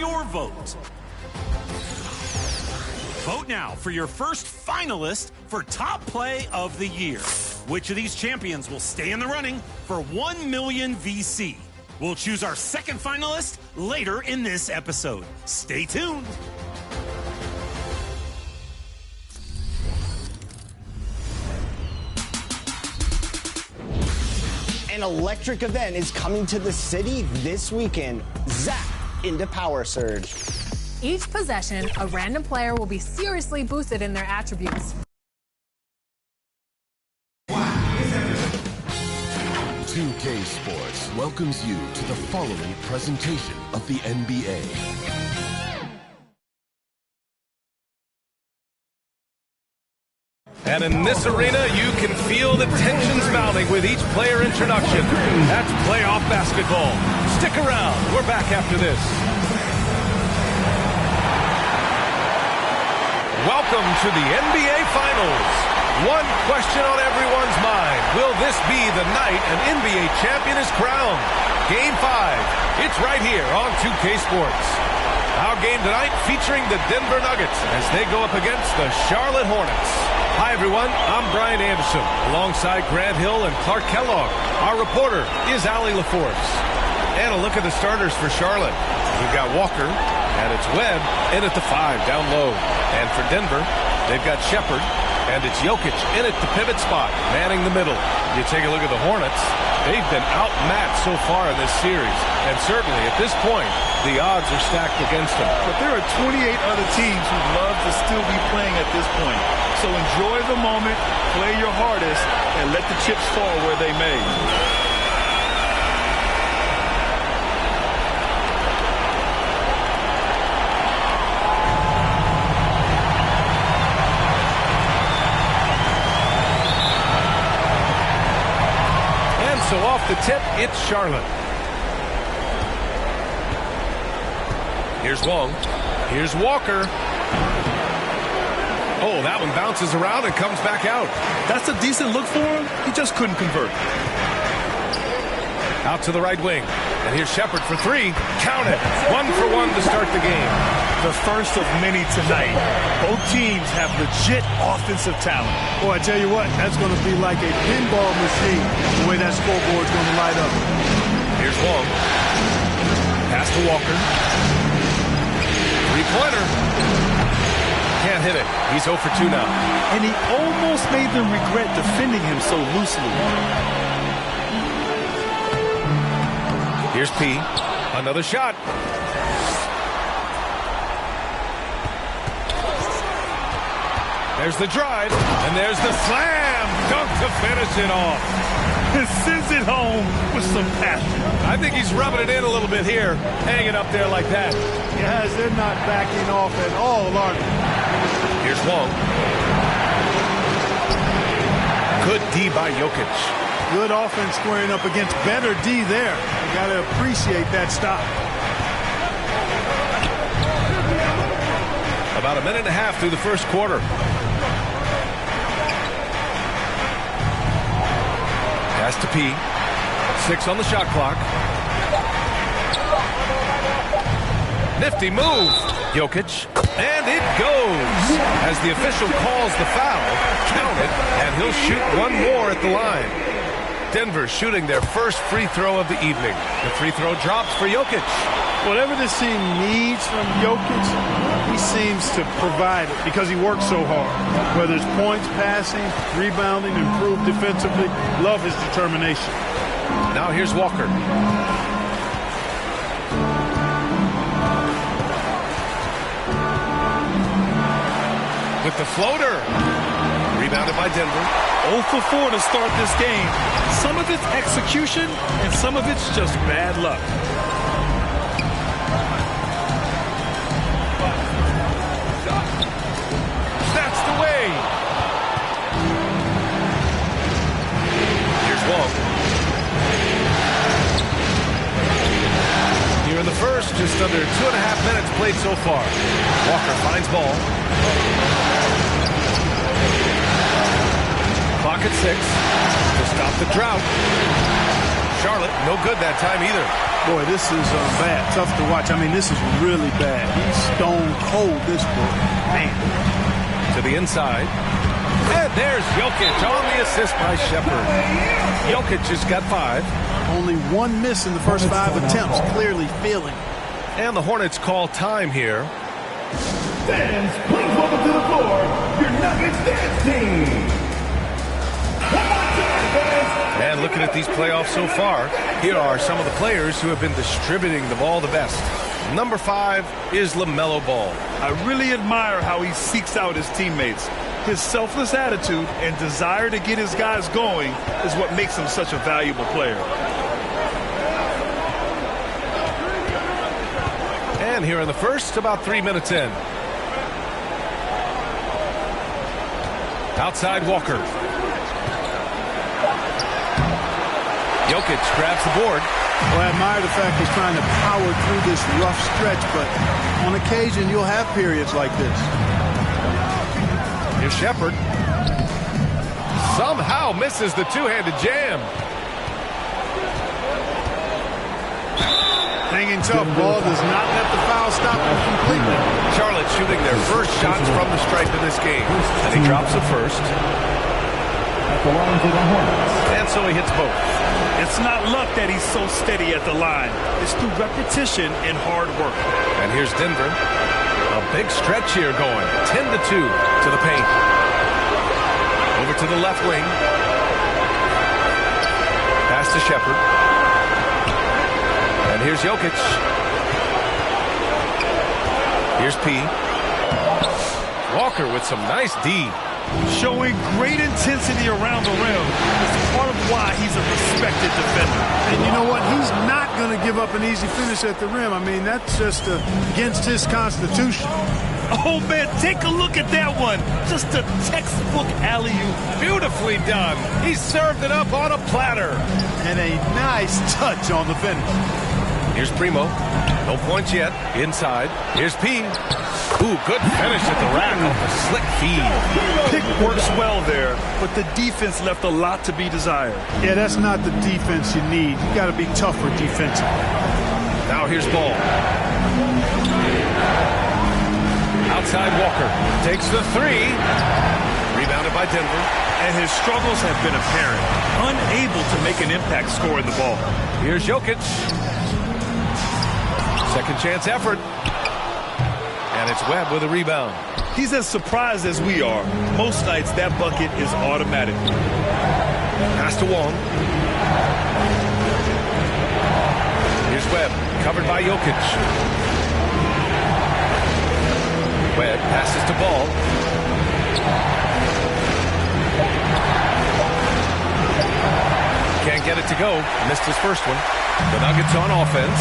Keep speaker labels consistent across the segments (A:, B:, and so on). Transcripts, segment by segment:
A: your vote. Vote now for your first finalist for Top Play of the Year. Which of these champions will stay in the running for 1 million VC? We'll choose our second finalist later in this episode. Stay tuned.
B: An electric event is coming to the city this weekend. Zap into Power Surge.
C: Each possession, a random player will be seriously boosted in their attributes.
D: 2K Sports welcomes you to the following presentation of the NBA.
E: And in this arena, you can feel the tensions mounting with each player introduction. That's playoff basketball. Stick around. We're back after this. Welcome to the NBA Finals. One question on everyone's mind. Will this be the night an NBA champion is crowned? Game 5. It's right here on 2K Sports. Our game tonight featuring the Denver Nuggets as they go up against the Charlotte Hornets. Hi, everyone. I'm Brian Anderson, alongside Grant Hill and Clark Kellogg. Our reporter is Allie LaForce. And a look at the starters for Charlotte. We've got Walker, and it's Webb in at the 5, down low. And for Denver, they've got Shepard, and it's Jokic in at the pivot spot, manning the middle. You take a look at the Hornets. They've been outmatched so far in this series, and certainly at this point, the odds are stacked against them.
F: But there are 28 other teams who love to still be playing at this point. So enjoy the moment, play your hardest, and let the chips fall where they may.
E: So off the tip, it's Charlotte. Here's Wong. Here's Walker. Oh, that one bounces around and comes back out.
F: That's a decent look for him. He just couldn't convert.
E: Out to the right wing. And here's Shepard for 3. Count it. 1 for 1 to start the game.
F: The first of many tonight. Both teams have legit offensive talent.
G: Boy, I tell you what, that's going to be like a pinball machine, the way that scoreboard's going to light up.
E: Here's Wong. Pass to Walker. 3-pointer. Can't hit it. He's 0 for 2 now.
F: And he almost made them regret defending him so loosely.
E: Here's P. Another shot. There's the drive, and there's the slam dunk to finish it off.
F: Sends it home with some passion.
E: I think he's rubbing it in a little bit here, hanging up there like that.
G: Guys, they're not backing off at all, are they?
E: Here's Wong. Good D by Jokic.
G: Good offense squaring up against better D there. You got to appreciate that stop.
E: About a minute and a half through the first quarter. Pass to P. 6 on the shot clock. Nifty move. Jokic. And it goes. As the official calls the foul, count it, and he'll shoot one more at the line. Denver shooting their first free throw of the evening. The free throw drops for Jokic.
G: Whatever this team needs from Jokic, he seems to provide it because he works so hard. Whether it's points, passing, rebounding, improved defensively, love his determination.
E: Now here's Walker. With the floater. Rebounded by Denver.
F: 0 for 4 to start this game. Some of it's execution, and some of it's just bad luck.
E: That's the way. Here's Wong. Here in the first, just under 2.5 minutes played so far. Walker finds ball. Clock at 6 to stop the drought. Charlotte, no good that time either.
G: Boy, this is bad. Tough to watch. I mean, this is really bad. He's stone cold, this boy. Man.
E: To the inside. And there's Jokic on the assist by Shepard. Jokic has got 5.
G: Only 1 miss in the first 5 attempts. Clearly feeling.
E: And the Hornets call time here.
H: Fans, please welcome to the floor your Nuggets dance team.
E: And looking at these playoffs so far, here are some of the players who have been distributing the ball the best. Number 5 is LaMelo Ball.
F: I really admire how he seeks out his teammates. His selfless attitude and desire to get his guys going is what makes him such a valuable player.
E: And here in the first, about 3 minutes in. Outside Walker. Jokic grabs the board.
G: Well, I admire the fact he's trying to power through this rough stretch, but on occasion you'll have periods like this.
E: Here's Shepard. Somehow misses the two-handed jam.
G: Hanging tough. Ball does not let the foul stop him completely.
E: Charlotte shooting their first shots from the stripe in this game. And he drops the first. And so he hits both.
F: It's not luck that he's so steady at the line. It's through repetition and hard work.
E: And here's Denver. A big stretch here going. 10-2 to the paint. Over to the left wing. Pass to Shepard. And here's Jokic. Here's P. Walker with some nice D.
F: Showing great intensity around the rim is part of why he's a respected defender.
G: And you know what? He's not going to give up an easy finish at the rim. I mean, that's just against his constitution.
F: Oh, man, take a look at that one. Just a textbook alley-oop.
E: Beautifully done. He served it up on a platter.
G: And a nice touch on the finish.
E: Here's Primo. No points yet. Inside. Here's P. Ooh, good finish at the rack off a slick feed.
F: Pick works well there, but the defense left a lot to be desired.
G: Yeah, that's not the defense you need. You got to be tougher defensively.
E: Now here's Ball. Outside Walker. Takes the 3. Rebounded by Denver.
F: And his struggles have been apparent. Unable to make an impact scoring the ball.
E: Here's Jokic. Second chance effort. And it's Webb with a rebound.
F: He's as surprised as we are. Most nights that bucket is automatic.
E: Pass to Wong. Here's Webb, covered by Jokic. Webb passes to Ball. Can't get it to go. Missed his first one. The Nuggets on offense.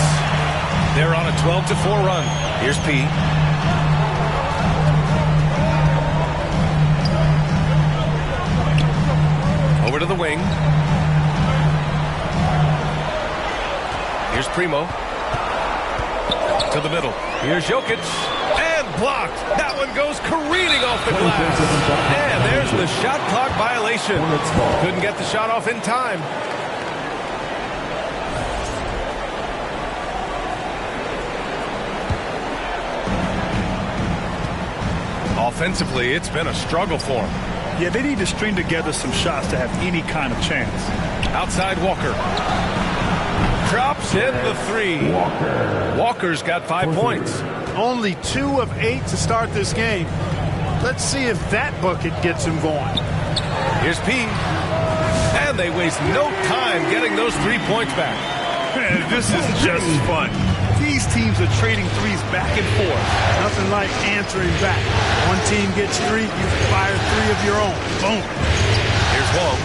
E: They're on a 12-4 run. Here's P. Over to the wing. Here's Primo. To the middle. Here's Jokic. And blocked. That one goes careening off the glass. And there's the shot clock violation. Couldn't get the shot off in time. Offensively, it's been a struggle for them.
F: Yeah, they need to string together some shots to have any kind of chance.
E: Outside Walker. Drops in the 3. Walker's got 5 points.
G: Only 2 of 8 to start this game. Let's see if that bucket gets him going.
E: Here's P. And they waste no time getting those 3 points back.
F: Man, this is just fun. These teams are trading threes back and forth.
G: Nothing like answering back. One team gets 3, you fire 3 of your own. Boom.
E: Here's Wong.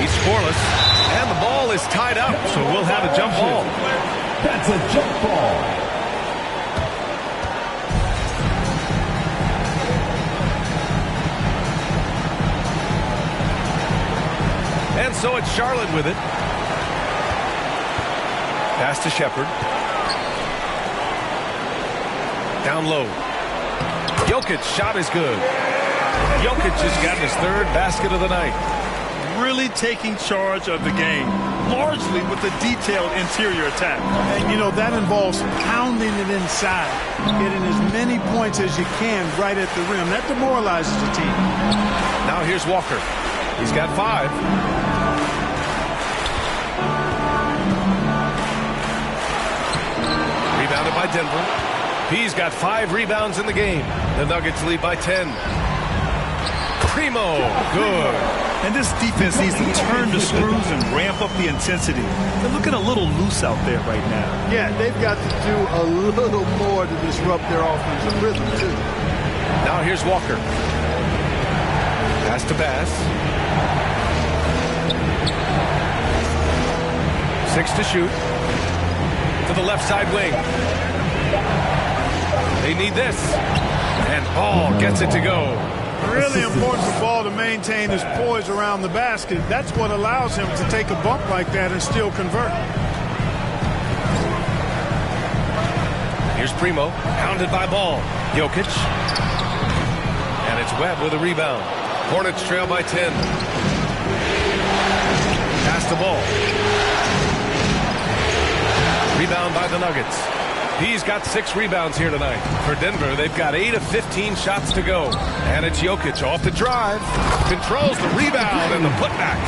E: He's scoreless. And the ball is tied up, so we'll have a jump ball.
H: That's a jump ball.
E: And so it's Charlotte with it. Pass to Shepard. Down low. Jokic's shot is good. Jokic has got his 3rd basket of the night.
F: Really taking charge of the game. largely with the detailed interior attack.
G: And, you know, that involves pounding it inside, getting as many points as you can right at the rim. That demoralizes the team.
E: Now here's Walker. He's got 5. Rebounded by Denver. He's got 5 rebounds in the game. The Nuggets lead by 10. Primo, good.
F: And this defense needs to turn the screws and ramp up the intensity. They're looking a little loose out there right now.
G: Yeah, they've got to do a little more to disrupt their offensive rhythm, too.
E: Now here's Walker. Pass to Bass. 6 to shoot. To the left side wing. They need this. And Ball gets it to go.
G: Really important for Ball to maintain his poise around the basket. That's what allows him to take a bump like that and still convert.
E: Here's Primo, pounded by Ball. Jokic. And it's Webb with a rebound. Hornets trail by 10. Pass the ball. Rebound by the Nuggets. He's got 6 rebounds here tonight. For Denver, they've got 8 of 15 shots to go. And it's Jokic off the drive. Controls the rebound and the putback.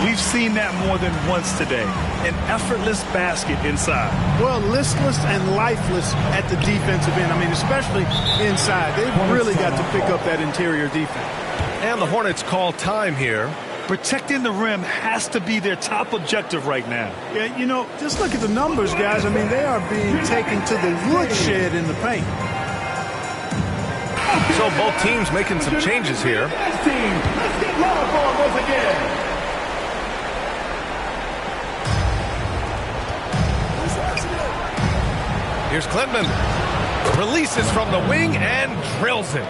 F: We've seen that more than once today. An effortless basket inside.
G: Well, listless and lifeless at the defensive end. I mean, especially inside. They've really got to pick up that interior defense.
E: And the Hornets call time here.
F: Protecting the rim has to be their top objective right now.
G: Yeah, you know, just look at the numbers, guys. I mean, they are being taken to the woodshed in the paint.
E: So both teams making some changes here.
H: Let's get loud for him once again.
E: Here's Clinton. Releases from the wing and drills it.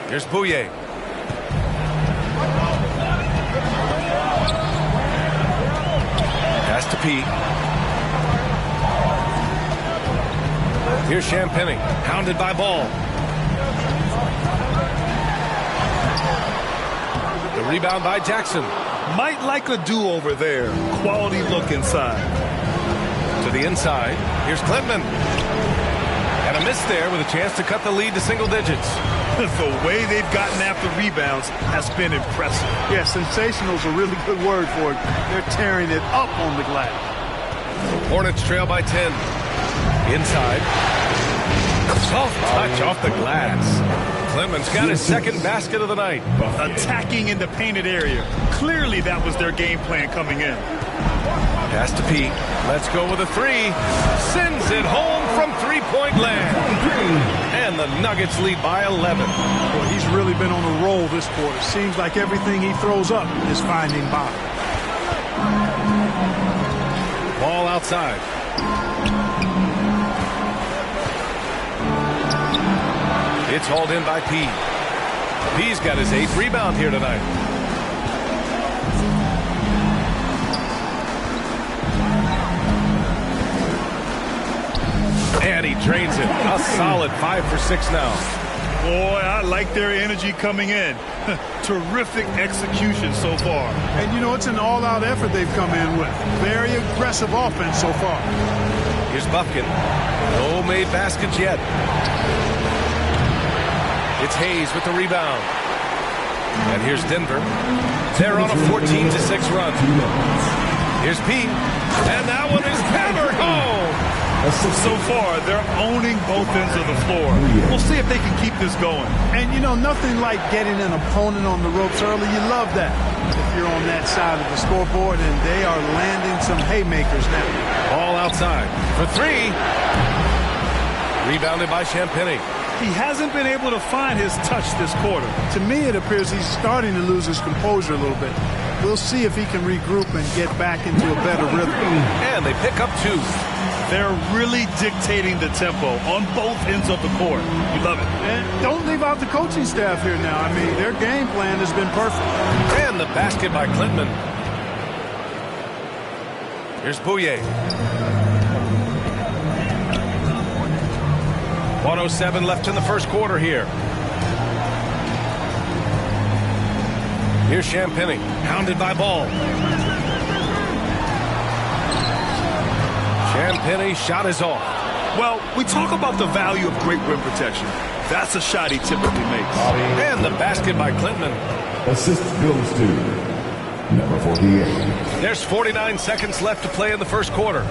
E: Here's Bouye. Pass to Pete. Here's Champagny, hounded by Ball. The rebound by Jackson.
F: Might like a do-over there. Quality look inside.
E: To the inside. Here's Klintman. And a miss there with a chance to cut the lead to single digits.
F: The way they've gotten after rebounds has been impressive.
G: Yeah, sensational is a really good word for it. They're tearing it up on the glass.
E: Hornets trail by 10. Inside. Soft touch off the glass. Clemens got his second basket of the night.
F: Attacking in the painted area. Clearly that was their game plan coming in.
E: Pass to Pete. Let's go with a 3. Sends it home from three-point land. And the Nuggets lead by 11.
G: Well, he's really been on a roll this quarter. Seems like everything he throws up is finding bottom.
E: Ball outside. It's hauled in by P. P's got his 8th rebound here tonight. And he drains it. A solid 5 for 6 now.
F: Boy, I like their energy coming in. Terrific execution so far.
G: And, you know, it's an all-out effort they've come in with. Very aggressive offense so far.
E: Here's Buffkin. No made baskets yet. It's Hayes with the rebound. And here's Denver. They're on a 14-6 run. Here's Pete. And that one is hammered home.
F: So far, they're owning both ends of the floor. We'll see if they can keep this going.
G: And, you know, nothing like getting an opponent on the ropes early. You love that if you're on that side of the scoreboard, and they are landing some haymakers now.
E: Ball outside for 3. Rebounded by Champagny.
F: He hasn't been able to find his touch this quarter.
G: To me, it appears he's starting to lose his composure a little bit. We'll see if he can regroup and get back into a better rhythm.
E: And they pick up 2.
F: They're really dictating the tempo on both ends of the court. You love it.
G: And don't leave out the coaching staff here now. I mean, their game plan has been perfect.
E: And the basket by Klintman. Here's Bouye. 1:07 left in the first quarter here. Here's Champagny, hounded by Ball. Champagny shot is off.
F: Well, we talk about the value of great rim protection. That's a shot he typically makes.
E: And the basket by Clinton.
H: Assist goes to number 48.
E: There's 49 seconds left to play in the first quarter.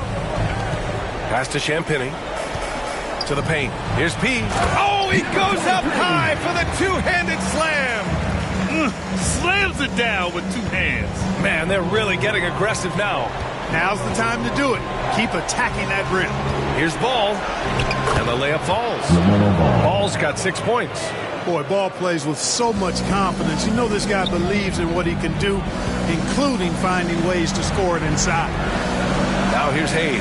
E: Pass to Champagny. To the paint. Here's P. Oh, he goes up high for the two-handed slam.
F: Slams it down with two hands.
E: Man, they're really getting aggressive now.
G: Now's the time to do it. Keep attacking that rim.
E: Here's Ball. And the layup falls. Ball's got 6 points.
G: Boy, Ball plays with so much confidence. You know this guy believes in what he can do, including finding ways to score it inside.
E: Now here's Hayes.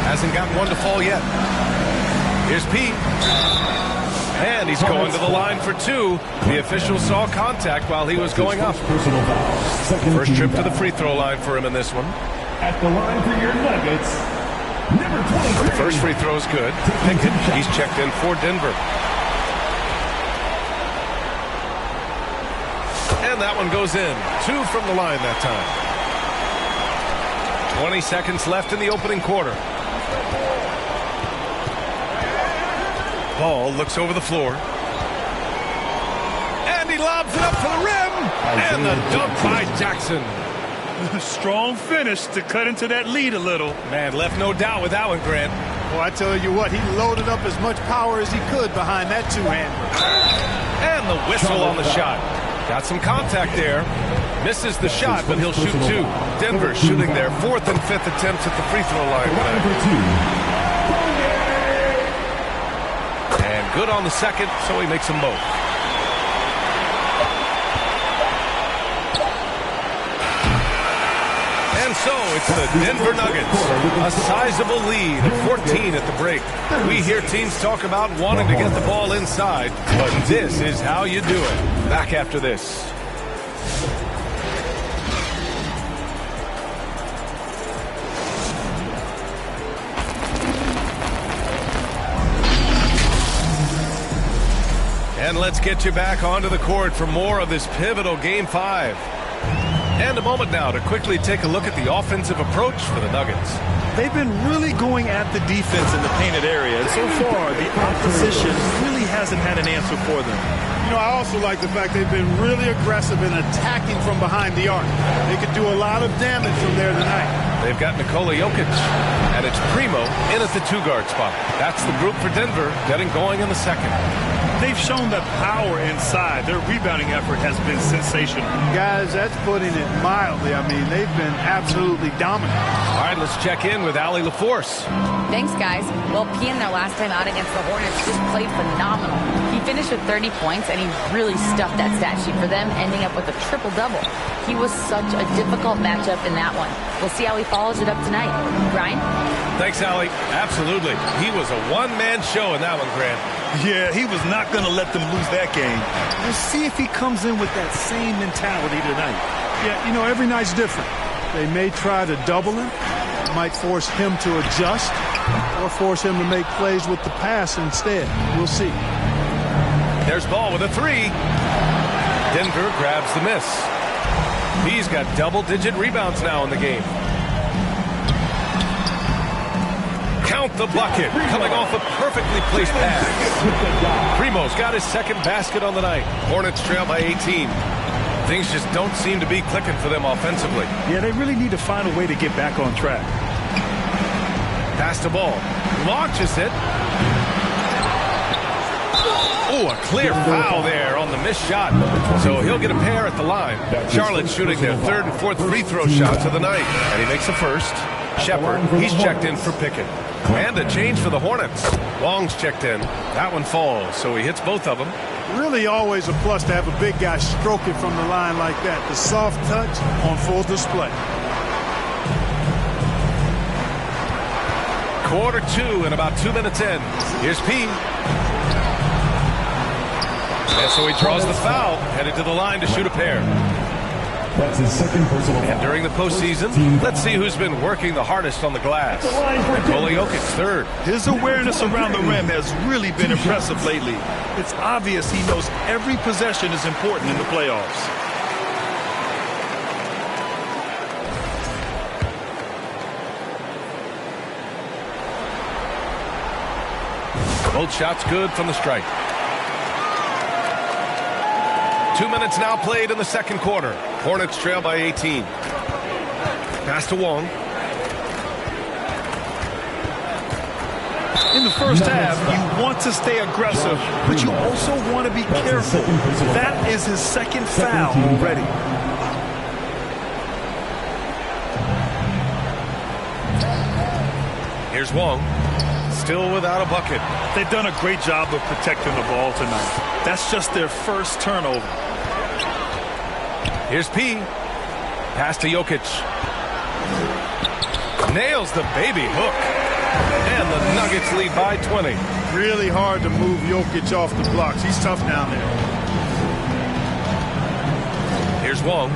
E: Hasn't gotten one to fall yet. Here's P. And he's going to the line for two. The official saw contact while he was going up. First trip to the free throw line for him in this one.
H: At the line for your Nuggets, number 23.
E: First free throw is good. Pickett, he's checked in for Denver. And that one goes in. 2 from the line that time. 20 seconds left in the opening quarter. Ball looks over the floor. And he lobs it up for the rim. And the dunk by Jackson.
F: Strong finish to cut into that lead a little.
E: Man, left no doubt with that one, Grant.
G: Well, I tell you what, he loaded up as much power as he could behind that two-hander.
E: And the whistle on the shot. Got some contact there. Misses the shot, but he'll shoot 2. Denver shooting their 4th and 5th attempts at the free throw line tonight. And good on the second, so he makes them both. And so it's the Denver Nuggets, a sizable lead of 14 at the break. We hear teams talk about wanting to get the ball inside, but this is how you do it. Back after this. And let's get you back onto the court for more of this pivotal Game 5. And a moment now to quickly take a look at the offensive approach for the Nuggets.
F: They've been really going at the defense in the painted area. And so far, the opposition really hasn't had an answer for them.
G: You know, I also like the fact they've been really aggressive in attacking from behind the arc. They could do a lot of damage from there tonight.
E: They've got Nikola Jokic, and it's Primo in at the 2-guard spot. That's the group for Denver getting going in the second.
F: They've shown that power inside. Their rebounding effort has been sensational.
G: Guys, that's putting it mildly. I mean, they've been absolutely dominant.
E: All right, let's check in with Allie LaForce.
I: Thanks, guys. Well, P in their last time out against the Hornets just played phenomenal. He finished with 30 points, and he really stuffed that stat sheet for them, ending up with a triple-double. He was such a difficult matchup in that one. We'll see how he follows it up tonight. Brian?
E: Thanks, Allie. Absolutely. He was a one-man show in that one, Grant.
F: Yeah, he was not going to let them lose that game. We'll see if he comes in with that same mentality tonight.
G: Yeah, you know, every night's different. They may try to double him, might force him to adjust, or force him to make plays with the pass instead. We'll see.
E: There's Ball with a 3. Denver grabs the miss. He's got double-digit rebounds now in the game. Count the bucket, coming off a perfectly placed pass. Primo's got his second basket on the night. Hornets trail by 18. Things just don't seem to be clicking for them offensively.
F: Yeah, they really need to find a way to get back on track.
E: Pass the ball. Launches it. Oh, a clear foul there on the missed shot. So he'll get a pair at the line. Charlotte shooting their 3rd and 4th free throw shots of the night. And he makes a first. Shepard, he's checked in for Pickett. And a change for the Hornets. Long's checked in. That one falls, so he hits both of them.
G: Really always a plus to have a big guy stroke it from the line like that. The soft touch on full display.
E: Quarter 2 and about 2 minutes in. Here's P. And so he draws the foul, headed to the line to shoot a pair.
H: That's his second personal foul.
E: And during the postseason, let's see who's been working the hardest on the glass. Nikola Jokic, 3rd.
F: His awareness around the rim has really been impressive lately. It's obvious he knows every possession is important in the playoffs.
E: Both shots good from the strike. 2 minutes now played in the second quarter. Hornets trail by 18. Pass to Wong.
F: In the first half, you want to stay aggressive, but you also want to be careful. That is his second foul already.
E: Here's Wong. Still without a bucket.
F: They've done a great job of protecting the ball tonight. That's just their first turnover.
E: Here's P. Pass to Jokic. Nails the baby hook. And the Nuggets lead by 20.
G: Really hard to move Jokic off the blocks. He's tough down there.
E: Here's Wong.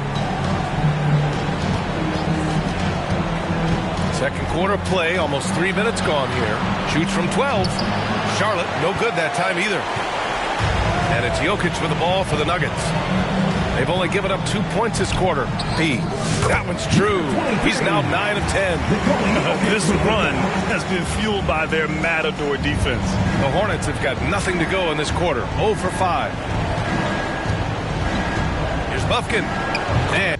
E: Second quarter play, almost 3 minutes gone here. Shoots from 12. Charlotte, no good that time either. And it's Jokic with the ball for the Nuggets. They've only given up 2 points this quarter. P. That one's true. He's now 9 of 10.
F: This run has been fueled by their Matador defense.
E: The Hornets have got nothing to go in this quarter. 0 for 5. Here's Bufkin. And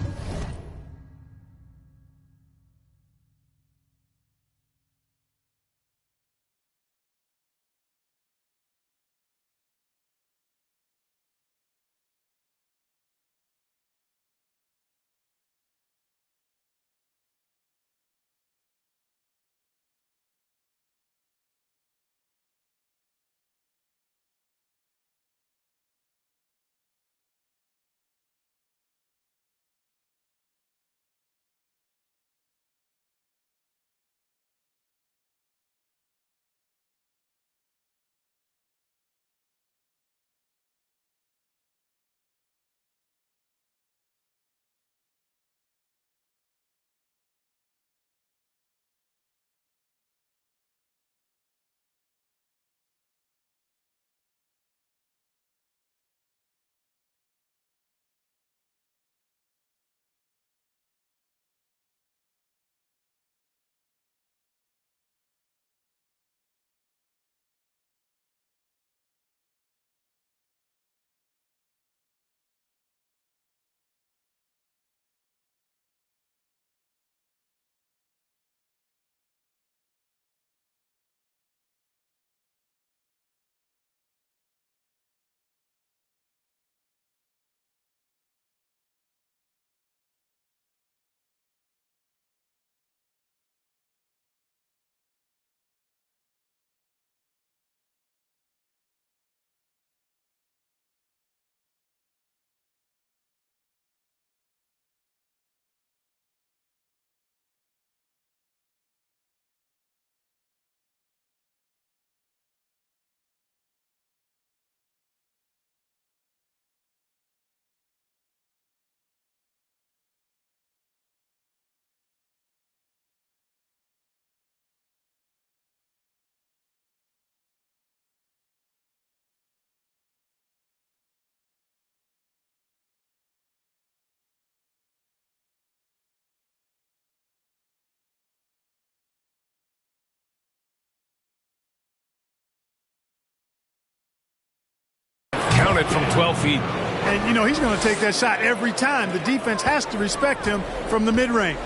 E: counted from 12 feet.
G: And, you know, he's going to take that shot every time. The defense has to respect him from the mid-range.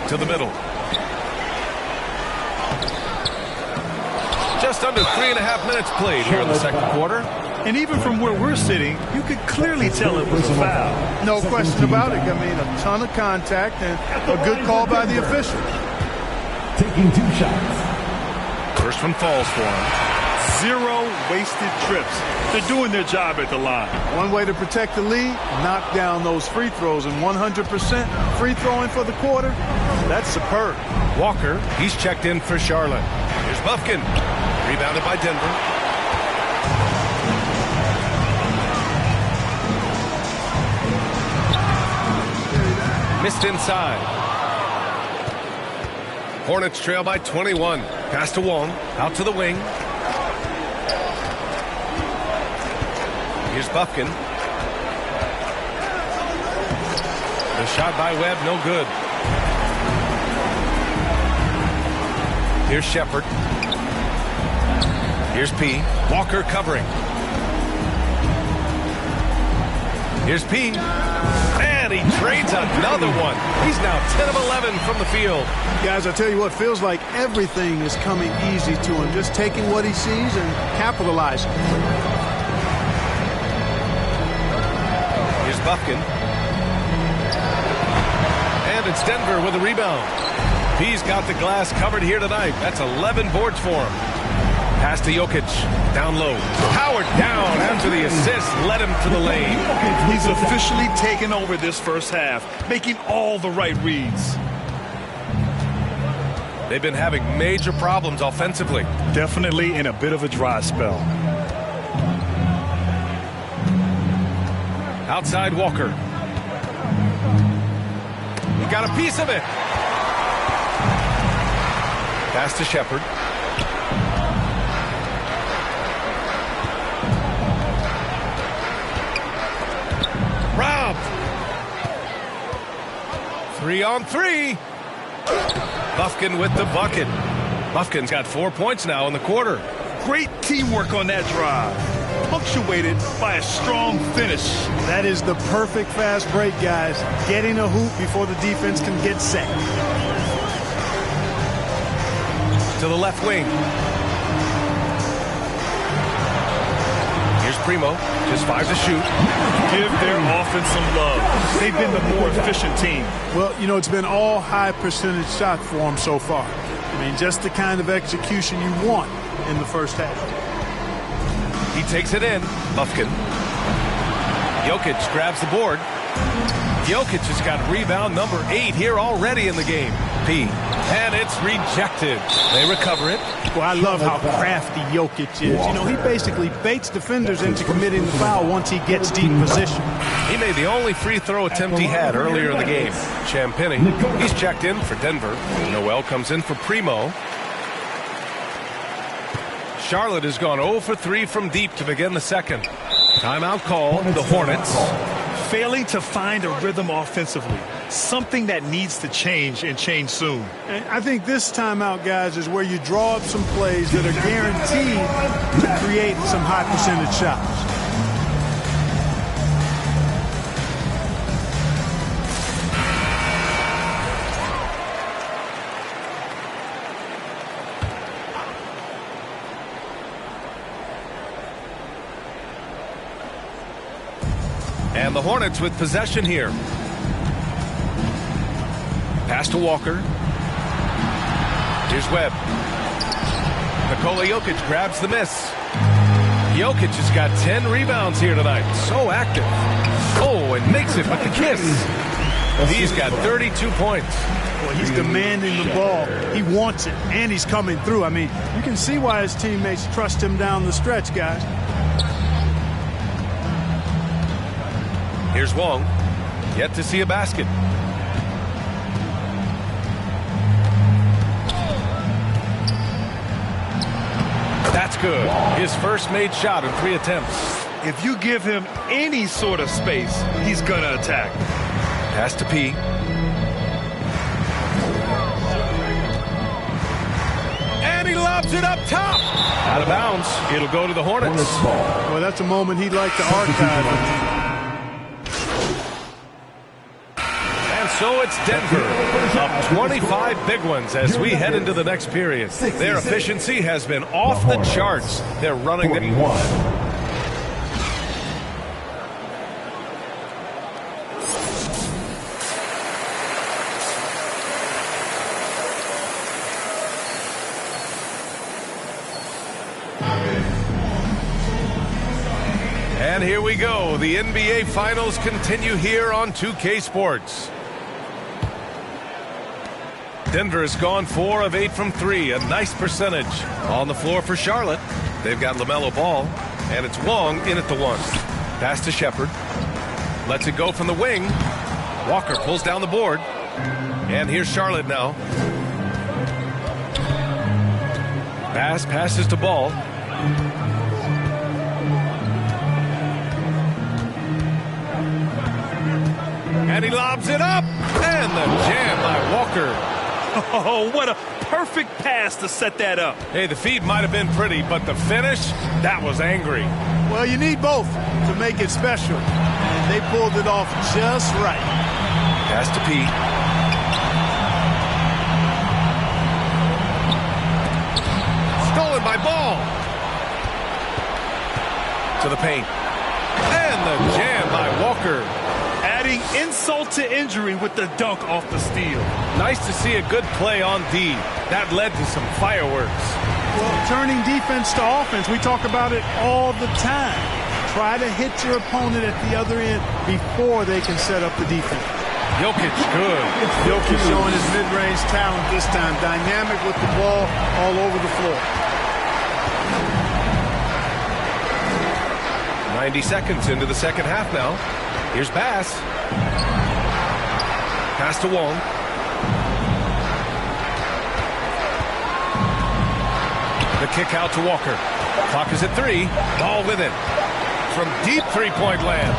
E: To the middle. Just under 3.5 minutes played here in the second quarter.
F: And even from where we're sitting, you could clearly tell it was a foul.
G: No question about it. I mean, a ton of contact and a good call by the official.
H: Taking 2 shots.
E: First one falls for him.
F: 0 wasted trips. They're doing their job at the line.
G: One way to protect the lead, knock down those free throws, and 100% free throwing for the quarter, that's superb.
E: Walker, he's checked in for Charlotte. Here's Bufkin. Rebounded by Denver. Missed inside. Hornets trail by 21. Pass to Wong. Out to the wing. Here's Bufkin. The shot by Webb, no good. Here's Shepard. Here's P. Walker covering. Here's P. And he trades another one. He's now 10 of 11 from the field.
G: Guys, I tell you what, feels like everything is coming easy to him. Just taking what he sees and capitalizing.
E: Here's Buffkin. And it's Denver with a rebound. He's got the glass covered here tonight. That's 11 boards for him. Pass to Jokic. Down low. Powered down after the assist led him to the lane.
F: He's officially taken over this first half, making all the right reads.
E: They've been having major problems offensively.
F: Definitely in a bit of a dry spell.
E: Outside Walker. He got a piece of it. Pass to Shepard. Robbed. 3-on-3. Buffkin with the bucket. Buffkin's got 4 points now in the quarter.
F: Great teamwork on that drive. Punctuated by a strong finish.
G: That is the perfect fast break, guys. Getting a hoop before the defense can get set.
E: To the left wing. Here's Primo. Just 5 to shoot.
F: Give their offense some love. They've been the more efficient team.
G: Well, you know, it's been all high percentage shots for them so far. I mean, just the kind of execution you want in the first half.
E: He takes it in. Buffkin. Jokic grabs the board. Jokic has got rebound number 8 here already in the game. P. And it's rejected. They recover it.
G: Well, I love how crafty Jokic is. You know, he basically baits defenders into committing the foul once he gets deep position.
E: He made the only free throw attempt he had earlier in the game. Champagny, he's checked in for Denver. Noel comes in for Primo. Charlotte has gone 0 for 3 from deep to begin the second. Timeout call, the Hornets.
F: Failing to find a rhythm offensively. Something that needs to change and change soon.
G: And I think this timeout, guys, is where you draw up some plays that are guaranteed to create some high percentage shots.
E: And the Hornets with possession here. Pass to Walker. Here's Webb. Nikola Jokic grabs the miss. Jokic has got 10 rebounds here tonight. So active. Oh, and makes it with the kiss. He's got 32 points.
G: Well, he's demanding the ball. He wants it, and he's coming through. I mean, you can see why his teammates trust him down the stretch, guys.
E: Here's Wong. Yet to see a basket. That's good. His first made shot in 3 attempts.
F: If you give him any sort of space, he's gonna attack.
E: Pass to P. And he lobs it up top. Out of bounds. It'll go to the Hornets.
G: Well, that's a moment he'd like to archive.
E: So it's Denver, up 25 big ones as we head into the next period. Their efficiency has been off the charts. They're running the... And here we go. The NBA Finals continue here on 2K Sports. Denver has gone 4 of 8 from 3, a nice percentage. On the floor for Charlotte, they've got LaMelo Ball, and it's Wong in at the 1. Pass to Shepard. Lets it go from the wing. Walker pulls down the board. And here's Charlotte now. Passes to Ball. And he lobs it up. And the jam by Walker.
F: Oh, what a perfect pass to set that up.
E: Hey, the feed might have been pretty, but the finish, that was angry.
G: Well, you need both to make it special. And they pulled it off just right.
E: Pass to Pete. Stolen by Ball. To the paint. And the jam by Walker.
F: Adding insult to injury with the dunk off the steal.
E: Nice to see a good play on D. That led to some fireworks.
G: Well, turning defense to offense, we talk about it all the time. Try to hit your opponent at the other end before they can set up the defense.
E: Jokic, good.
G: Jokic showing his mid-range talent this time. Dynamic with the ball all over the floor.
E: 90 seconds into the second half now. Here's Bass. Pass to Wong. The kick out to Walker. Clock is at 3. Ball with it. From deep three-point land.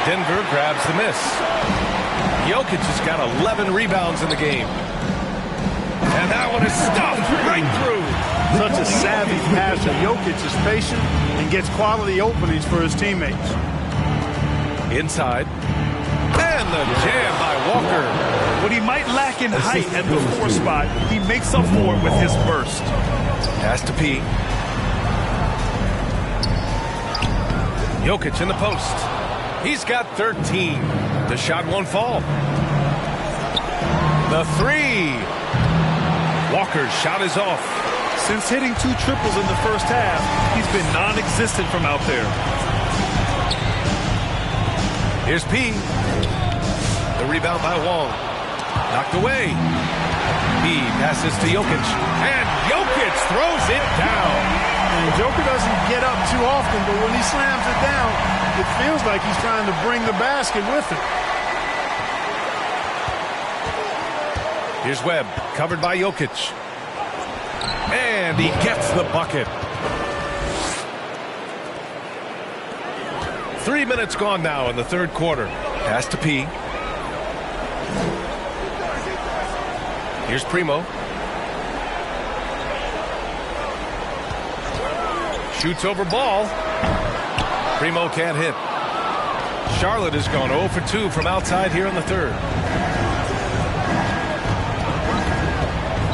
E: Denver grabs the miss. Jokic has got 11 rebounds in the game. And that one is stuffed right through.
G: Such a savvy passer. Jokic is patient and gets quality openings for his teammates.
E: Inside. And the jam by Walker.
F: What he might lack in height at the 4 spot, he makes up for it with his burst.
E: Pass to P. Jokic in the post. He's got 13. The shot won't fall. The 3. Walker's shot is off.
F: Since hitting 2 triples in the first half, he's been non-existent from out there.
E: Here's P. The rebound by Wong. Knocked away. P passes to Jokic. And Jokic throws it down.
G: And Joker doesn't get up too often, but when he slams it down, it feels like he's trying to bring the basket with him.
E: Here's Webb, covered by Jokic. And he gets the bucket. 3 minutes gone now in the third quarter. Pass to P. Here's Primo. Shoots over Ball. Primo can't hit. Charlotte has gone 0 for 2 from outside here in the third.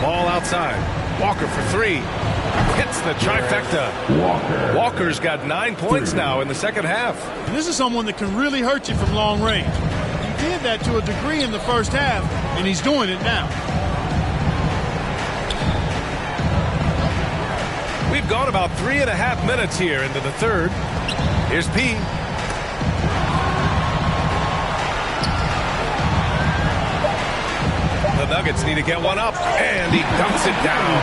E: Ball outside. Walker for 3. Hits the trifecta. Walker's got 9 points now in the second half.
G: And this is someone that can really hurt you from long range. He did that to a degree in the first half, and he's doing it now.
E: We've gone about 3.5 minutes here into the third. Here's P. The Nuggets need to get one up, and he dunks it down.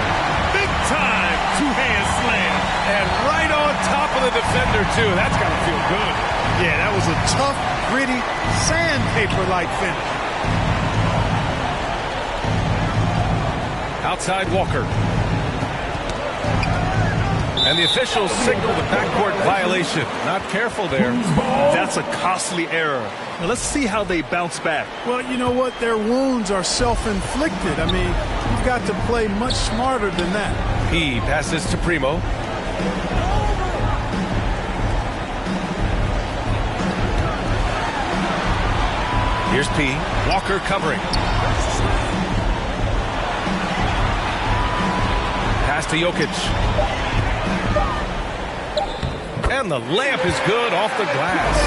F: Big time two-hand slam.
E: And right on top of the defender, too. That's got to feel good.
G: Yeah, that was a tough, gritty, sandpaper-like finish.
E: Outside Walker. And the officials signal the backcourt violation. Not careful there.
F: That's a costly error. Now let's see how they bounce back.
G: Well, you know what? Their wounds are self-inflicted. I mean, you've got to play much smarter than that.
E: He passes to Primo. Here's P. Walker covering. Pass to Jokic. And the layup is good off the glass.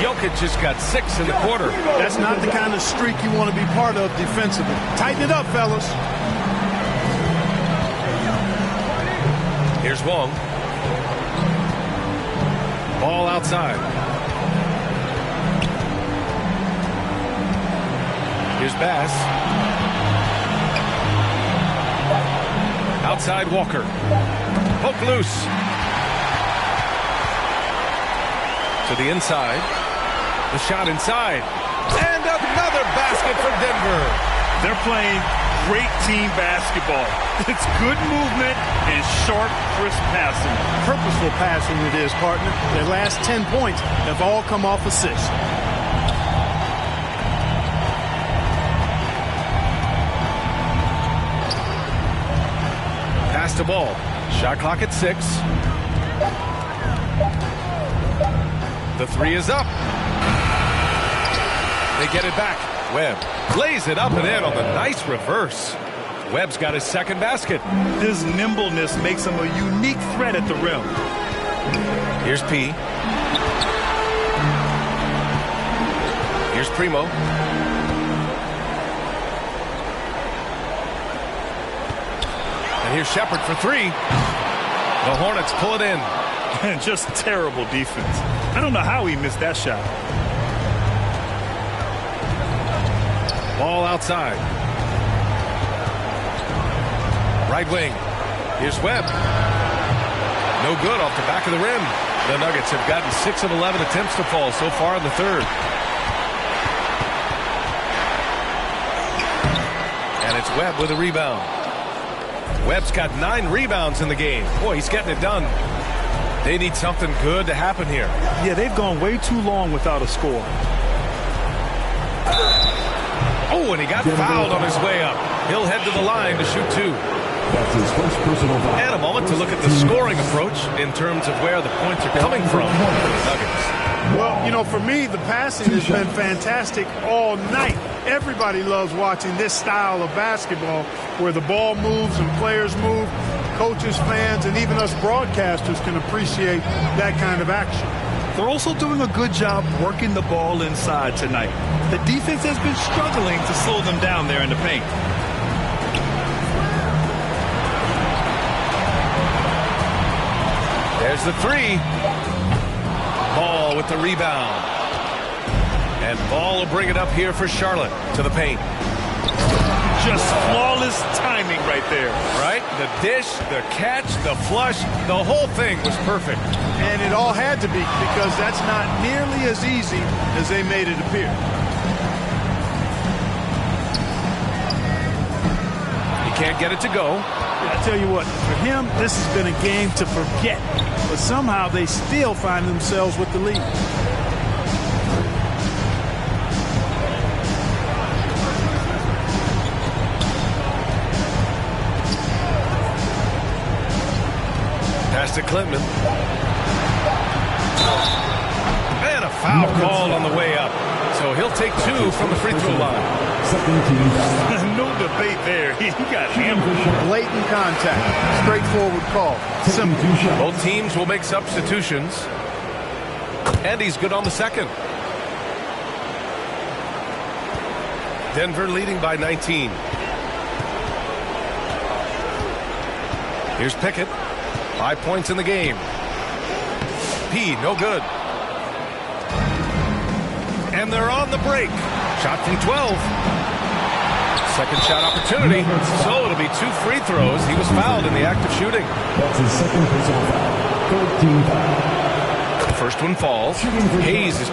E: Jokic just got 6 in the quarter.
G: That's not the kind of streak you want to be part of defensively. Tighten it up, fellas.
E: Here's Wong. Ball outside. Here's Bass. Outside Walker. Poke loose. To the inside. The shot inside. And another basket for Denver.
F: They're playing great team basketball. It's good movement and sharp, crisp passing.
G: Purposeful passing it is, partner. Their last 10 points have all come off assists.
E: to ball. Shot clock at 6. The 3 is up. They get it back. Webb lays it up and in on the nice reverse. Webb's got his second basket.
F: His nimbleness makes him a unique threat at the rim.
E: Here's P. Here's Primo. And here's Shepard for 3. The Hornets pull it in.
F: And just terrible defense. I don't know how he missed that shot.
E: Ball outside. Right wing. Here's Webb. No good off the back of the rim. The Nuggets have gotten 6 of 11 attempts to fall so far in the third. And it's Webb with a rebound. Webb's got 9 rebounds in the game. Boy, he's getting it done. They need something good to happen here.
F: Yeah, they've gone way too long without a score.
E: Oh, and he got fouled on his way up. He'll head to the line to shoot 2.
H: That's his first personal foul.
E: And a moment to look at the scoring approach in terms of where the points are coming from for the Nuggets.
G: Well, you know, for me, the passing has been fantastic all night. Everybody loves watching this style of basketball where the ball moves and players move. Coaches, fans, and even us broadcasters can appreciate that kind of action.
F: They're also doing a good job working the ball inside tonight. The defense has been struggling to slow them down there in the paint.
E: There's the 3. Ball with the rebound. And Ball will bring it up here for Charlotte to the paint.
F: Just flawless timing right there.
E: Right? The dish, the catch, the flush, the whole thing was perfect.
G: And it all had to be because that's not nearly as easy as they made it appear.
E: He can't get it to go.
G: I tell you what, for him, this has been a game to forget. But somehow they still find themselves with the lead.
E: Pass to Clinton. And a foul called on the way up. So he'll take 2 from the free throw line.
F: No debate there. He got hammered.
G: Blatant contact. Straightforward call. Simple.
E: Both teams will make substitutions. And he's good on the second. Denver leading by 19. Here's Pickett. 5 points in the game. P, no good. And they're on the break. Shot from 12. Second shot opportunity. So it'll be 2 free throws. He was fouled in the act of shooting.
H: That's his second personal foul. 3rd team foul.
E: First one falls. Hayes is...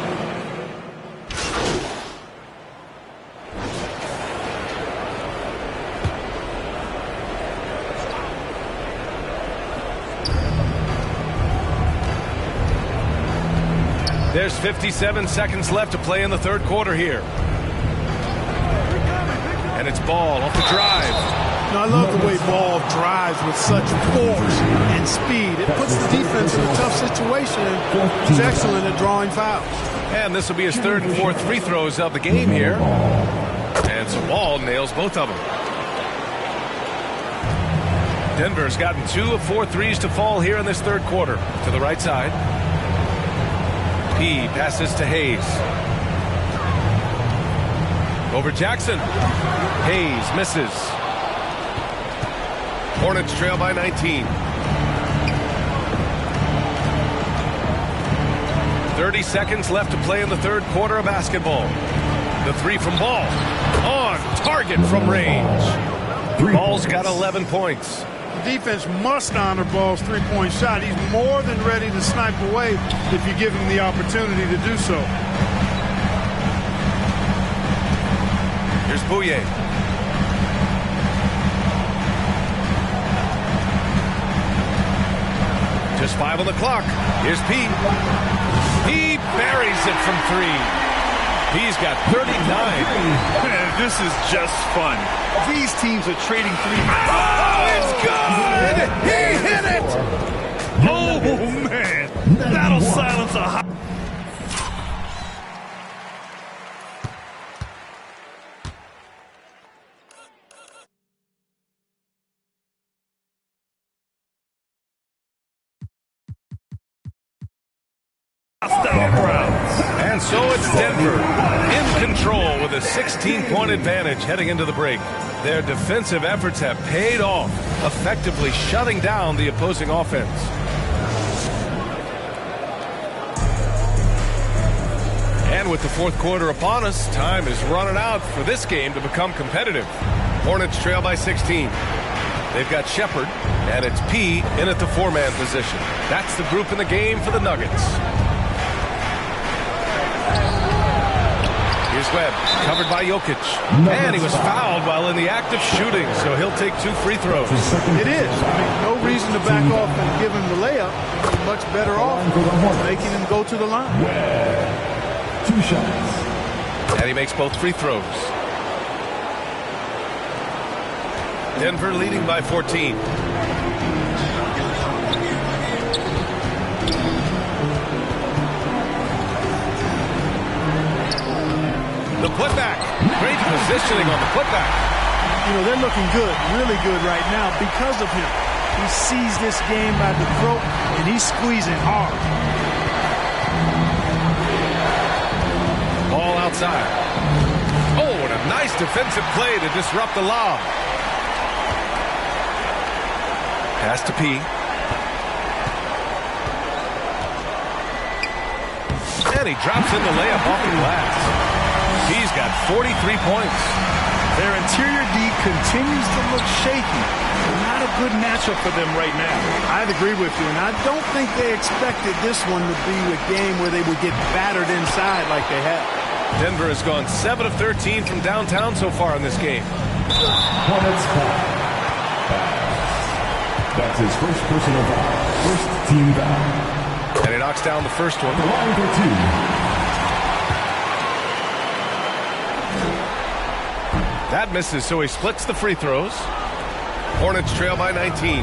E: There's 57 seconds left to play in the third quarter here. And it's Ball off the drive.
G: Now, I love the way Ball drives with such force and speed. It puts the defense in a tough situation, and he's excellent at drawing fouls.
E: And this will be his 3rd and 4th free throws of the game here. And so Ball nails both of them. Denver's gotten 2 of 4 threes to fall here in this third quarter. To the right side. P passes to Hayes. Over Jackson. Hayes misses. Hornets trail by 19. 30 seconds left to play in the third quarter of basketball. The 3 from Ball. On target from range. Ball's got 11 points.
G: The defense must honor Ball's three-point shot. He's more than ready to snipe away if you give him the opportunity to do so.
E: Here's Bouye. Just 5 on the clock. Here's Pete. He buries it from 3. He's got 39.
F: Man, this is just fun. These teams are trading 3.
E: Oh, it's good!
F: And he hit it! Oh, man. That'll silence a high.
E: And so it's Denver in control with a 16-point advantage heading into the break. Their defensive efforts have paid off, effectively shutting down the opposing offense. And with the fourth quarter upon us, time is running out for this game to become competitive. Hornets trail by 16. They've got Shepard, and it's P in at the four-man position. That's the group in the game for the Nuggets. Here's Webb, covered by Jokic. And he was fouled while in the act of shooting, so he'll take 2 free throws.
G: It is. I mean, no reason to back off and give him the layup. He's much better off making him go to the line.
H: 2 shots.
E: And he makes both free throws. Denver leading by 14. The putback. Great positioning on the putback.
G: You know, they're looking good, really good right now because of him. He sees this game by the throat, and he's squeezing hard.
E: Ball outside. Oh, and a nice defensive play to disrupt the lob. Pass to P. And he drops in the layup off the glass. He's got 43 points.
F: Their interior D continues to look shaky. Not a good matchup for them right now.
G: I'd agree with you, and I don't think they expected this one to be a game where they would get battered inside like they have.
E: Denver has gone 7 of 13 from downtown so far in this game.
H: Hornets foul. That's his first personal foul. First team foul.
E: And he knocks down the first one.
H: The line for 2.
E: That misses, so he splits the free throws. Hornets trail by 19.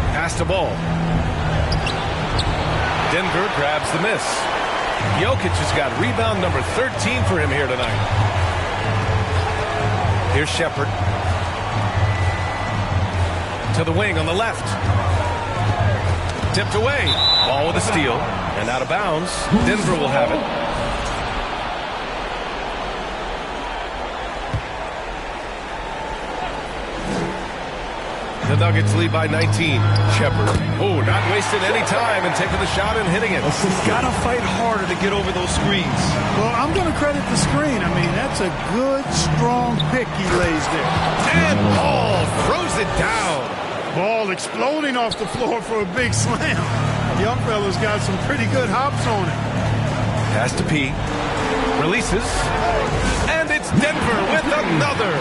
E: Pass to ball. Denver grabs the miss. Jokic has got rebound number 13 for him here tonight. Here's Shepard. To the wing on the left. Tipped away. Ball with a steal. And out of bounds. Denver will have it. The Nuggets lead by 19. Shepard. Oh, not wasting any time and taking the shot and hitting it.
F: Got to fight harder to get over those screens.
G: Well, I'm going to credit the screen. I mean, that's a good, strong pick he lays there.
E: And Ball throws it down.
G: Ball exploding off the floor for a big slam. Young fella's got some pretty good hops on it.
E: Pass to P. Releases. And it's Denver with another.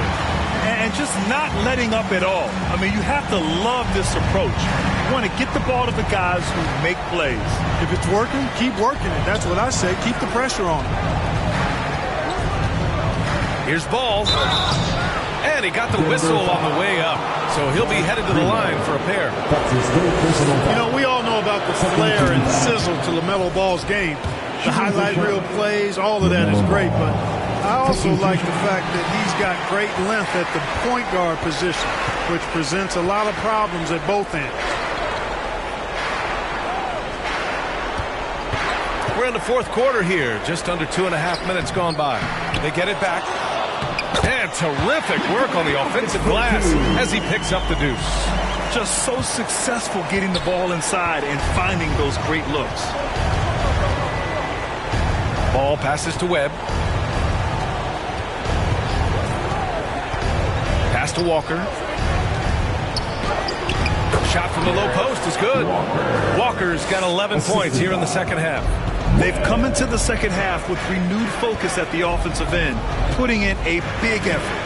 F: And just not letting up at all. I mean, you have to love this approach. You want to get the ball to the guys who make plays.
G: If it's working, keep working it. That's what I say. Keep the pressure on.
E: Here's Ball. And he got the whistle on the way up. So he'll be headed to the line for a pair.
G: You know, we all know about the flair and sizzle to LaMelo Ball's game. The highlight reel plays, all of that is great, but I also like the fact that he's got great length at the point guard position, which presents a lot of problems at both ends.
E: We're in the fourth quarter here, just under 2.5 minutes gone by. They get it back. And terrific work on the offensive glass as he picks up the deuce.
F: Just so successful getting the ball inside and finding those great looks.
E: Ball passes to Webb. Pass to Walker. Shot from the low post is good. Walker's got 11 points here in the second half.
F: They've come into the second half with renewed focus at the offensive end, putting in a big effort.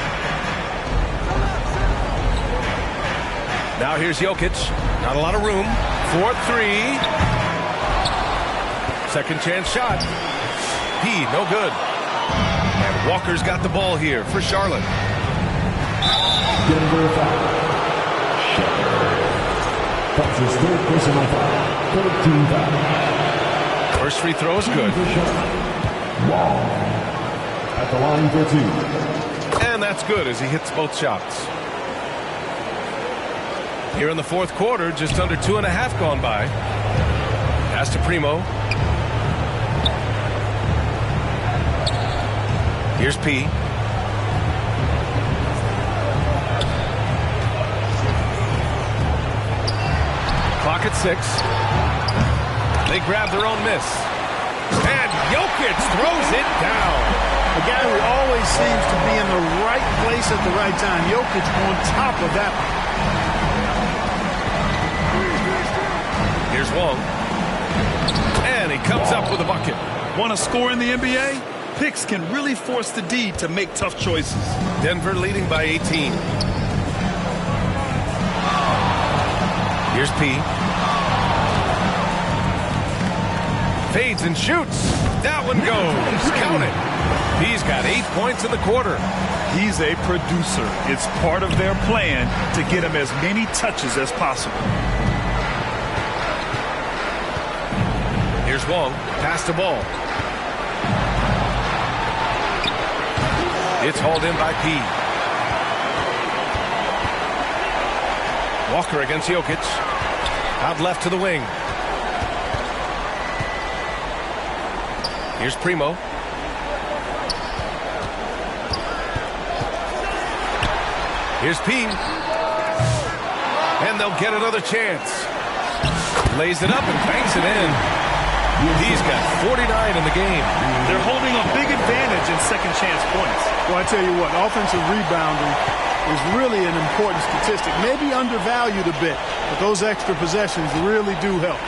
E: Now here's Jokic. Not a lot of room. 4-3. Second chance shot. No good. And Walker's got the ball here for Charlotte.
H: Denver foul.
E: First free throw is good.
H: At the line for two.
E: And that's good as he hits both shots. Here in the fourth quarter, just under 2.5 gone by. Pass to Primo. Here's P. Clock at 6. They grab their own miss. And Jokic throws it down.
G: A guy who always seems to be in the right place at the right time. Jokic on top of that one.
E: Here's Wong. And he comes up with a bucket.
F: Want to score in the NBA? Picks can really force the D to make tough choices.
E: Denver leading by 18. Here's P. Fades and shoots. That one goes. Count it. P's got 8 points in the quarter.
F: He's a producer. It's part of their plan to get him as many touches as possible.
E: Here's Wong. Pass the ball. It's hauled in by P. Walker against Jokic. Out left to the wing. Here's Primo. Here's P. And they'll get another chance. Lays it up and banks it in. He's got 49 in the game.
F: They're holding a big advantage in second chance points.
G: Well, I tell you what, offensive rebounding is really an important statistic. Maybe undervalued a bit, but those extra possessions really do help.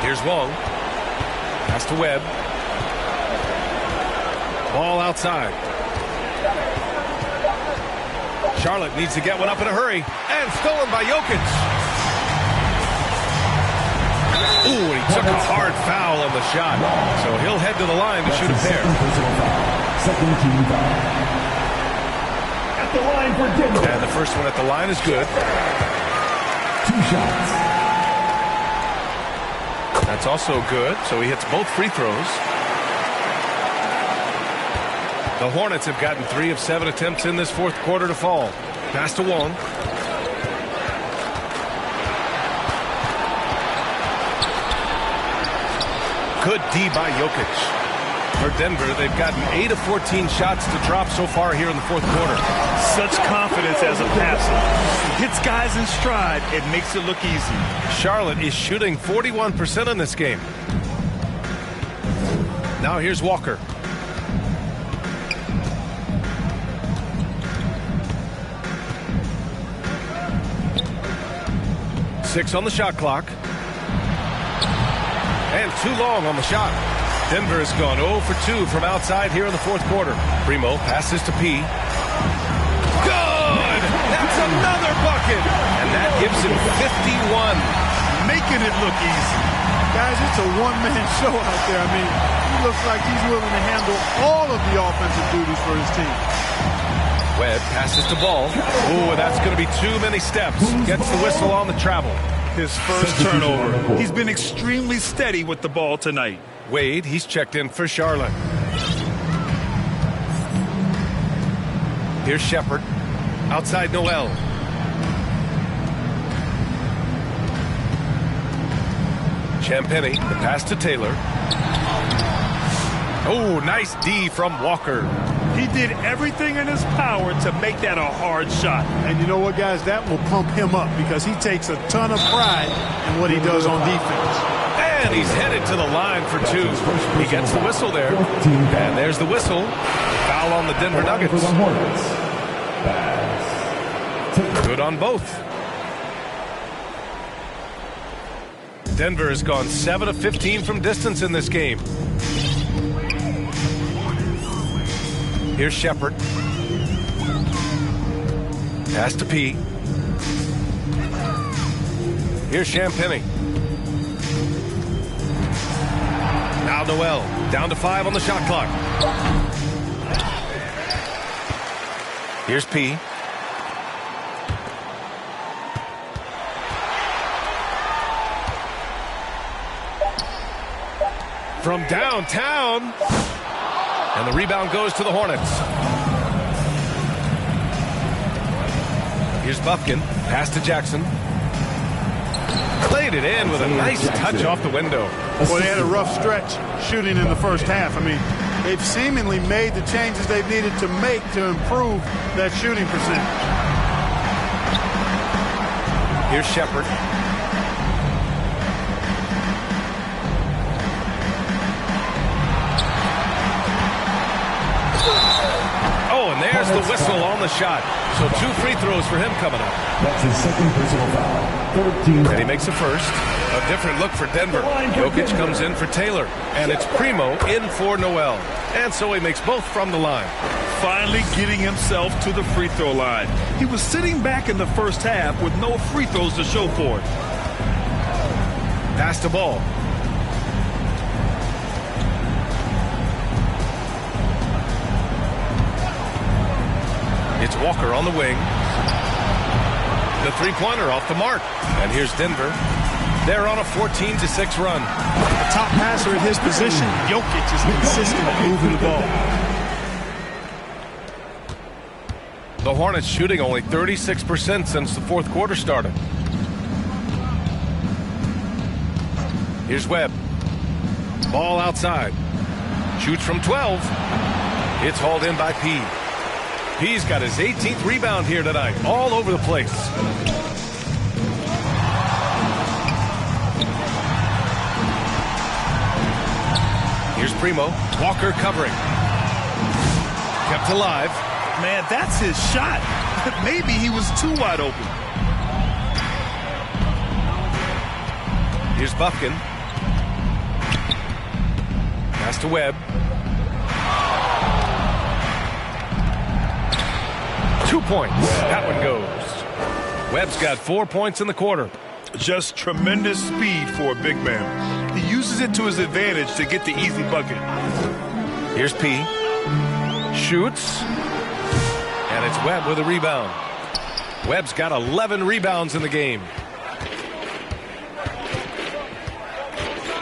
E: Here's Wong. Pass to Webb. Ball outside. Charlotte needs to get one up in a hurry. And stolen by Jokic. Ooh, and he took a hard foul on the shot. So he'll head to the line to shoot a pair.
H: Second team foul. At the line for Denver.
E: And the first one at the line is good.
H: 2 shots.
E: That's also good, so he hits both free throws. The Hornets have gotten 3 of 7 attempts in this fourth quarter to fall. Pass to Wong. Good D by Jokic. For Denver, they've gotten 8 of 14 shots to drop so far here in the fourth quarter.
F: Such confidence as a passer. Hits guys in stride. It makes it look easy.
E: Charlotte is shooting 41% in this game. Now here's Walker. Six on the shot clock. And too long on the shot. Denver has gone 0 for 2 from outside here in the fourth quarter. Primo passes to P. Good! That's another bucket! And that gives him 51.
F: Making it look easy.
G: Guys, it's a one-man show out there. I mean, he looks like he's willing to handle all of the offensive duties for his team.
E: Webb passes to Ball. Ooh, that's going to be too many steps. Gets the whistle on the travel.
F: His first turnover. He's been extremely steady with the ball tonight.
E: Wade, he's checked in for Charlotte. Here's Shepard. Outside Noel. Champagny, the pass to Taylor. Oh, nice D from Walker.
F: He did everything in his power to make that a hard shot.
G: And you know what, guys? That will pump him up because he takes a ton of pride in what he does on defense.
E: And he's headed to the line for 2. He gets the whistle there. And there's the whistle. Foul on the Denver Nuggets. Good on both. Denver has gone 7 of 15 from distance in this game. Here's Shepard. Pass to P. Here's Champagny. Now Noel. Down to 5 on the shot clock. Here's P. from downtown. And the rebound goes to the Hornets. Here's Buffkin. Pass to Jackson. Played it in with a nice touch off the window.
G: Well, they had a rough stretch shooting in the first half. I mean, they've seemingly made the changes they've needed to make to improve that shooting percentage.
E: Here's Shepard. Oh, and there's the whistle on the shot. So 2 free throws for him coming up.
H: That's his second personal foul. 13.
E: And he makes a first. A different look for Denver. Jokic comes in for Taylor. And it's Primo in for Noel. And so he makes both from the line.
F: Finally getting himself to the free throw line. He was sitting back in the first half with no free throws to show for it.
E: Pass the ball. It's Walker on the wing. The three-pointer off the mark. And here's Denver. They're on a 14-6 run.
G: The top passer at his position, Jokic, is consistent at moving the ball.
E: The Hornets shooting only 36% since the fourth quarter started. Here's Webb. Ball outside. Shoots from 12. It's hauled in by P. P's got his 18th rebound here tonight, all over the place. Here's Primo. Walker covering. Kept alive.
F: Man, that's his shot. Maybe he was too wide open.
E: Here's Buffkin. Pass to Webb. 2 points. That one goes. Webb's got 4 points in the quarter.
F: Just tremendous speed for a big man. He uses it to his advantage to get the easy bucket.
E: Here's P. Shoots. And it's Webb with a rebound. Webb's got 11 rebounds in the game.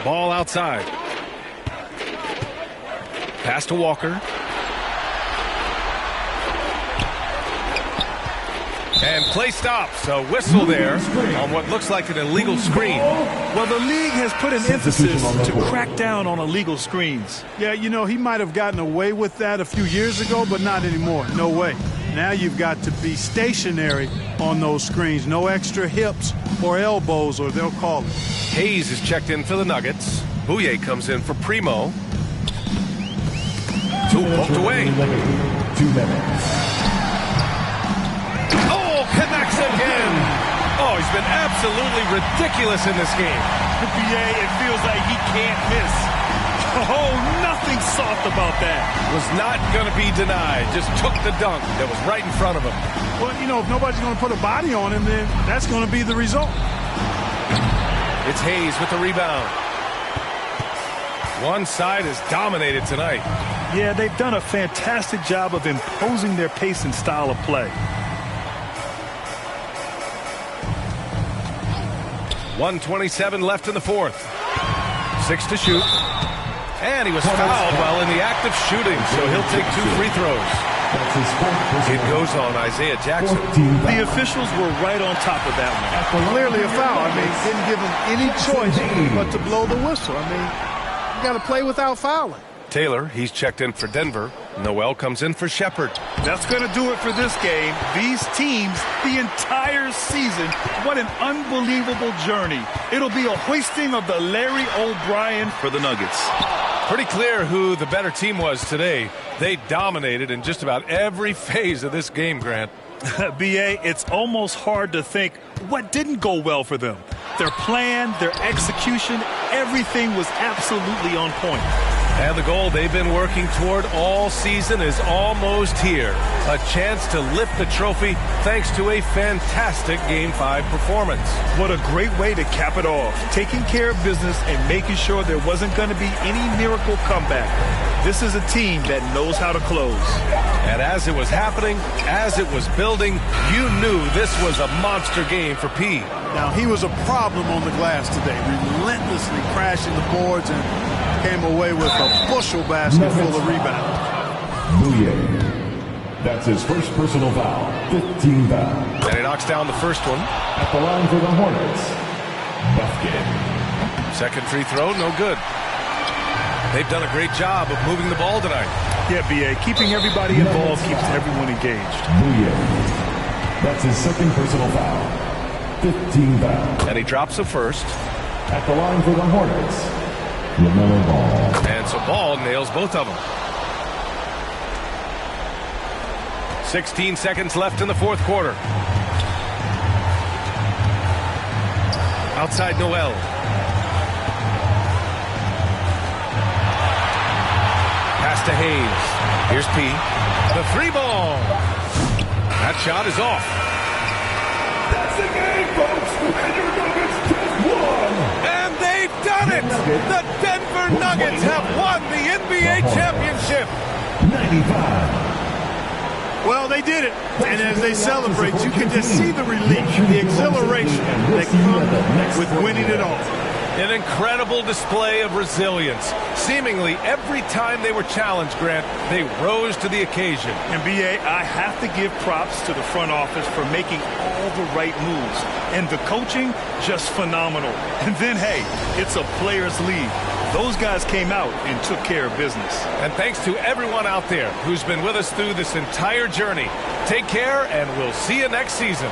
E: Ball outside. Pass to Walker. And play stops. A whistle there on what looks like an illegal screen.
F: Well, the league has put an emphasis to crack down on illegal screens.
G: Yeah, you know, he might have gotten away with that a few years ago, but not anymore. No way. Now you've got to be stationary on those screens. No extra hips or elbows, or they'll call it.
E: Hayes is checked in for the Nuggets. Bouye comes in for Primo. 2 poked away.
H: 2 minutes.
E: Connects again. Oh, he's been absolutely ridiculous in this game.
F: BA, it feels like he can't miss. Oh, nothing soft about that.
E: Was not going to be denied. Just took the dunk that was right in front of him.
G: Well, you know, if nobody's going to put a body on him, then that's going to be the result.
E: It's Hayes with the rebound. One side is dominated tonight.
F: Yeah, they've done a fantastic job of imposing their pace and style of play.
E: 1:27 left in the fourth. 6 to shoot. And he was fouled while in the act of shooting, so he'll take 2 free throws. It goes on Isaiah Jackson.
F: The officials were right on top of that one.
G: Clearly a foul. I mean, didn't give him any choice but to blow the whistle. I mean, you got to play without fouling.
E: Taylor, he's checked in for Denver. Noel comes in for Shepard.
F: That's going to do it for this game. These teams, the entire season, what an unbelievable journey. It'll be a hoisting of the Larry O'Brien for the Nuggets.
E: Pretty clear who the better team was today. They dominated in just about every phase of this game, Grant.
F: BA, it's almost hard to think what didn't go well for them. Their plan, their execution, everything was absolutely on point.
E: And the goal they've been working toward all season is almost here. A chance to lift the trophy thanks to a fantastic Game 5 performance.
F: What a great way to cap it off. Taking care of business and making sure there wasn't going to be any miracle comeback. This is a team that knows how to close.
E: And as it was happening, as it was building, you knew this was a monster game for P.
G: Now, he was a problem on the glass today, relentlessly crashing the boards and came away with a bushel basket full of rebounds.
H: Bouye. That's his first personal foul. 15 foul.
E: And he knocks down the first one.
H: At the line for the Hornets, Buffkin.
E: Second free throw, no good. They've done a great job of moving the ball tonight.
F: Yeah, B.A. Keeping everybody involved keeps everyone engaged.
H: Bouye. That's his second personal foul. 15 foul.
E: And he drops the first.
H: At the line for the Hornets, LaMelo Ball.
E: And so Ball nails both of them. 16 seconds left in the fourth quarter. Outside Noel. Pass to Hayes. Here's P. The three ball. That shot is off.
H: That's the game, folks. And your Nuggets just won.
E: And they've done it. The Denver Nuggets have won the NBA championship.
H: 95.
G: Well, they did it. And as they celebrate, you can just see the relief, the exhilaration that comes with winning it all.
E: An incredible display of resilience. Seemingly every time they were challenged, Grant, they rose to the occasion.
F: And B.A., I have to give props to the front office for making all the right moves. And the coaching, just phenomenal. And then, hey, it's a players' league. Those guys came out and took care of business.
E: And thanks to everyone out there who's been with us through this entire journey. Take care, and we'll see you next season.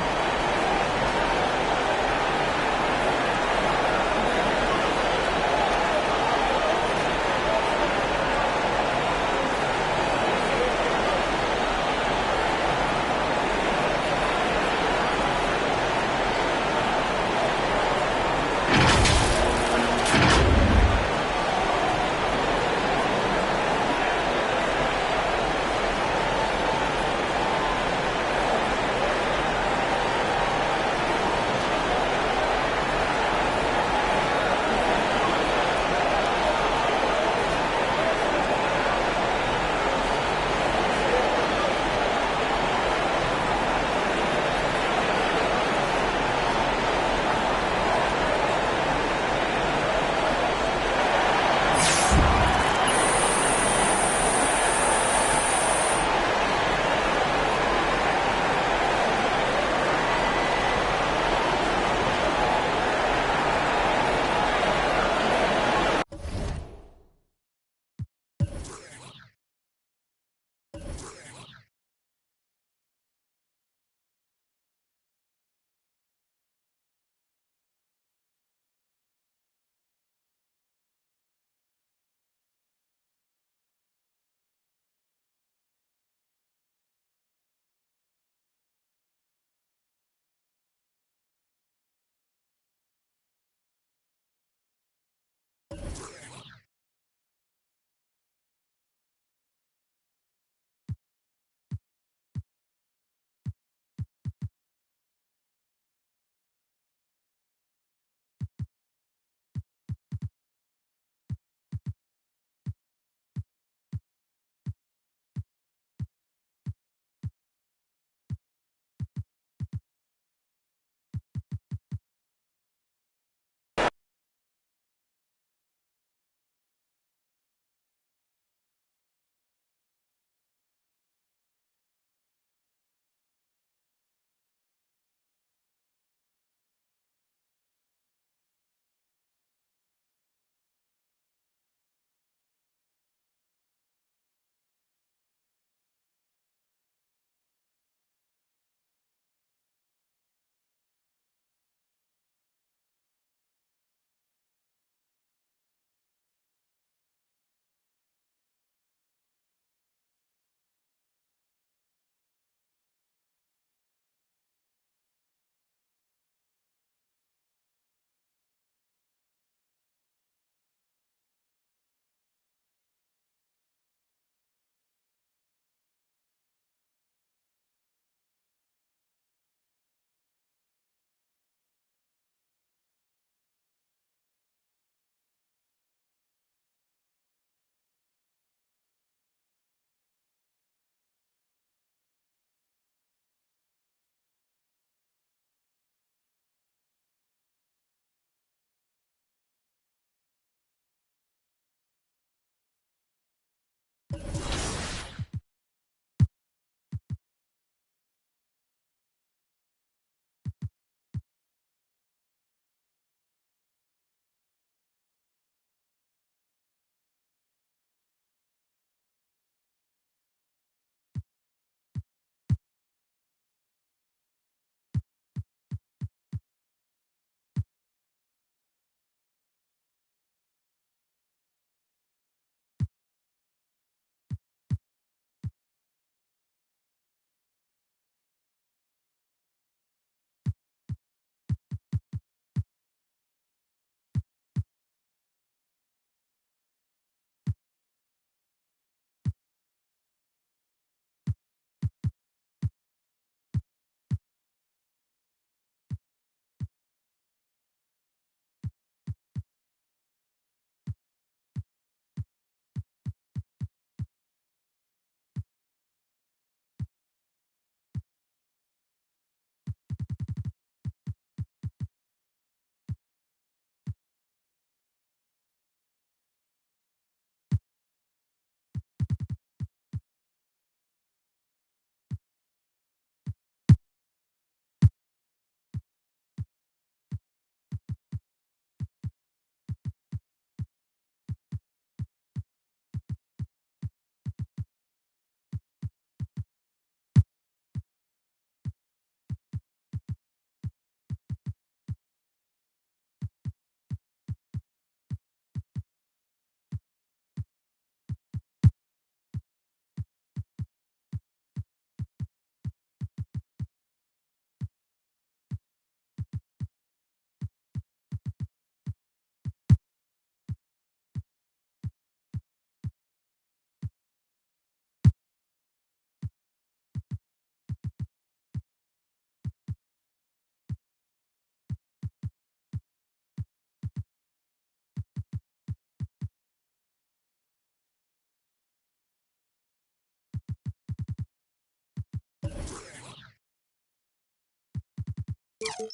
H: You